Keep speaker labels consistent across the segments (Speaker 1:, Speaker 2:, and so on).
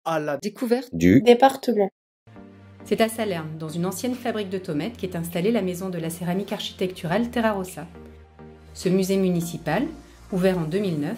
Speaker 1: à la découverte
Speaker 2: du
Speaker 3: département.
Speaker 4: C'est à Salerne, dans une ancienne fabrique de tomates, qu'est installée la maison de la céramique architecturale Terra Rossa. Ce musée municipal, ouvert en 2009,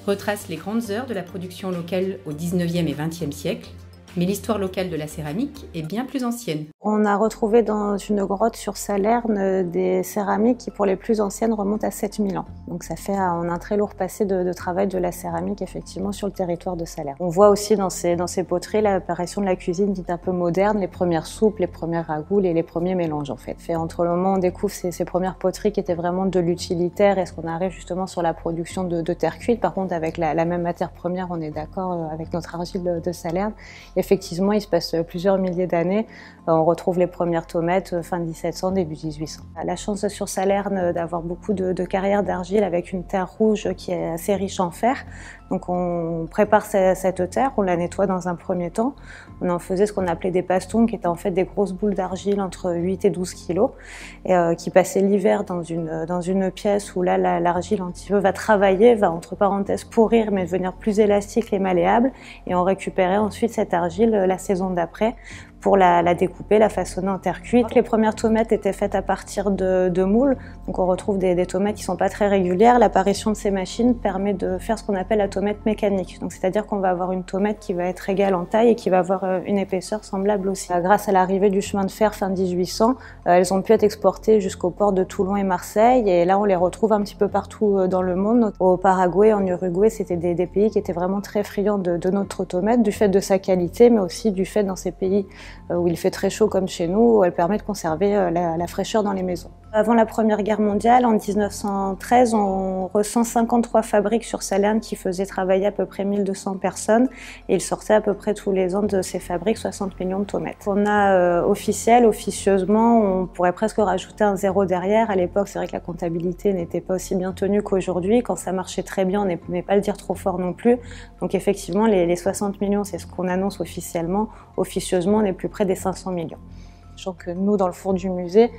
Speaker 4: retrace les grandes heures de la production locale au XIXe et XXe siècle, mais l'histoire locale de la céramique est bien plus ancienne.
Speaker 3: On a retrouvé dans une grotte sur Salerne des céramiques qui, pour les plus anciennes, remontent à 7000 ans. Donc ça fait un très lourd passé de travail de la céramique, effectivement, sur le territoire de Salerne. On voit aussi dans ces poteries l'apparition de la cuisine dite un peu moderne, les premières soupes, les premières ragouts et les premiers mélanges, en fait. Entre le moment où on découvre ces premières poteries qui étaient vraiment de l'utilitaire et ce qu'on arrive justement sur la production de terre cuite, par contre, avec la même matière première, on est d'accord avec notre argile de Salerne. Effectivement, il se passe plusieurs milliers d'années. On retrouve les premières tomates fin 1700, début 1800. On a la chance sur Salerne d'avoir beaucoup de carrières d'argile avec une terre rouge qui est assez riche en fer. Donc on prépare cette terre, on la nettoie dans un premier temps. On en faisait ce qu'on appelait des pastons, qui étaient en fait des grosses boules d'argile entre 8 et 12 kilos, et qui passaient l'hiver dans une pièce où là l'argile un petit peu va travailler, va entre parenthèses pourrir, mais devenir plus élastique et malléable. Et on récupérait ensuite cette argile la saison d'après pour la découper, la façonner en terre cuite. Les premières tomates étaient faites à partir de moules, donc on retrouve des tomates qui ne sont pas très régulières. L'apparition de ces machines permet de faire ce qu'on appelle la tomate mécanique, donc c'est-à-dire qu'on va avoir une tomate qui va être égale en taille et qui va avoir une épaisseur semblable aussi. Grâce à l'arrivée du chemin de fer fin 1800, elles ont pu être exportées jusqu'aux ports de Toulon et Marseille, et là on les retrouve un petit peu partout dans le monde. Au Paraguay, en Uruguay, c'était des pays qui étaient vraiment très friands de notre tomate, du fait de sa qualité, mais aussi du fait dans ces pays où il fait très chaud comme chez nous, elle permet de conserver la fraîcheur dans les maisons. Avant la Première Guerre mondiale, en 1913, on recense 53 fabriques sur Salerne qui faisaient travailler à peu près 1200 personnes, et il sortait à peu près tous les ans de ces fabriques 60 millions de tomates. On a officieusement, on pourrait presque rajouter un zéro derrière. À l'époque, c'est vrai que la comptabilité n'était pas aussi bien tenue qu'aujourd'hui. Quand ça marchait très bien, on ne pouvait pas le dire trop fort non plus. Donc effectivement, les 60 millions, c'est ce qu'on annonce officiellement. Officieusement, on est plus près des 500 millions. Sachant que nous, dans le four du musée,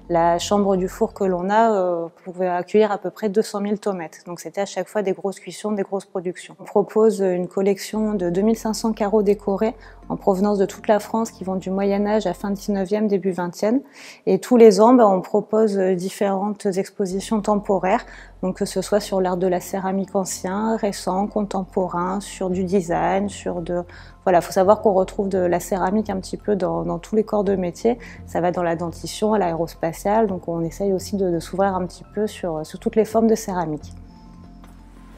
Speaker 3: la chambre du four que l'on a pouvait accueillir à peu près 200 000 tomates. Donc c'était à chaque fois des grosses cuissons, des grosses productions. On propose une collection de 2500 carreaux décorés en provenance de toute la France qui vont du Moyen-Âge à fin 19e, début 20e. Et tous les ans, on propose différentes expositions temporaires, donc que ce soit sur l'art de la céramique ancien, récent, contemporain, sur du design, Voilà, faut savoir qu'on retrouve de la céramique un petit peu dans tous les corps de métier. Ça va dans la dentition, à l'aérospatiale, donc on essaye aussi de s'ouvrir un petit peu sur toutes les formes de céramique.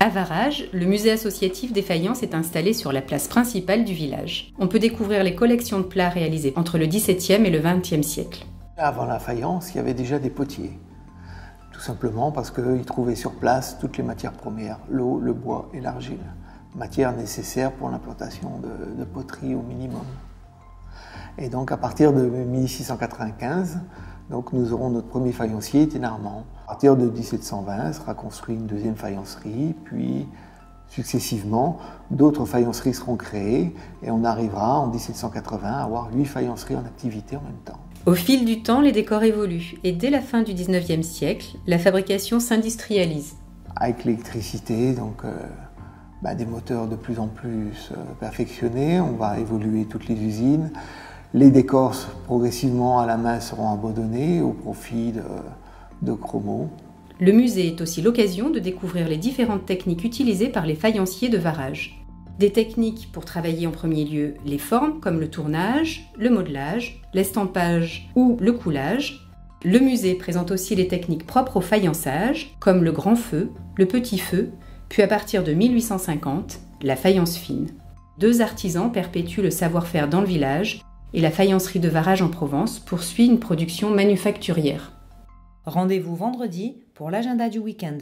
Speaker 4: À Varage, le musée associatif des faïences est installé sur la place principale du village. On peut découvrir les collections de plats réalisées entre le XVIIe et le XXe siècle.
Speaker 5: Avant la faïence, il y avait déjà des potiers. Tout simplement parce qu'ils trouvaient sur place toutes les matières premières, l'eau, le bois et l'argile. Matières nécessaires pour l'implantation de poteries au minimum. Et donc à partir de 1695, nous aurons notre premier faïencier, Thénarmand. À partir de 1720 sera construite une deuxième faïencerie, puis successivement d'autres faïenceries seront créées et on arrivera en 1780 à avoir 8 faïenceries en activité en même temps.
Speaker 4: Au fil du temps, les décors évoluent et dès la fin du XIXe siècle, la fabrication s'industrialise.
Speaker 5: Avec l'électricité, des moteurs de plus en plus perfectionnés, on va évoluer toutes les usines. Les décors progressivement à la main seront abandonnés au profit de chromos.
Speaker 4: Le musée est aussi l'occasion de découvrir les différentes techniques utilisées par les faïenciers de Varage. Des techniques pour travailler en premier lieu les formes comme le tournage, le modelage, l'estampage ou le coulage. Le musée présente aussi les techniques propres au faïençage comme le grand feu, le petit feu, puis à partir de 1850, la faïence fine. 2 artisans perpétuent le savoir-faire dans le village et la faïencerie de Varage en Provence poursuit une production manufacturière.
Speaker 6: Rendez-vous vendredi pour l'agenda du week-end.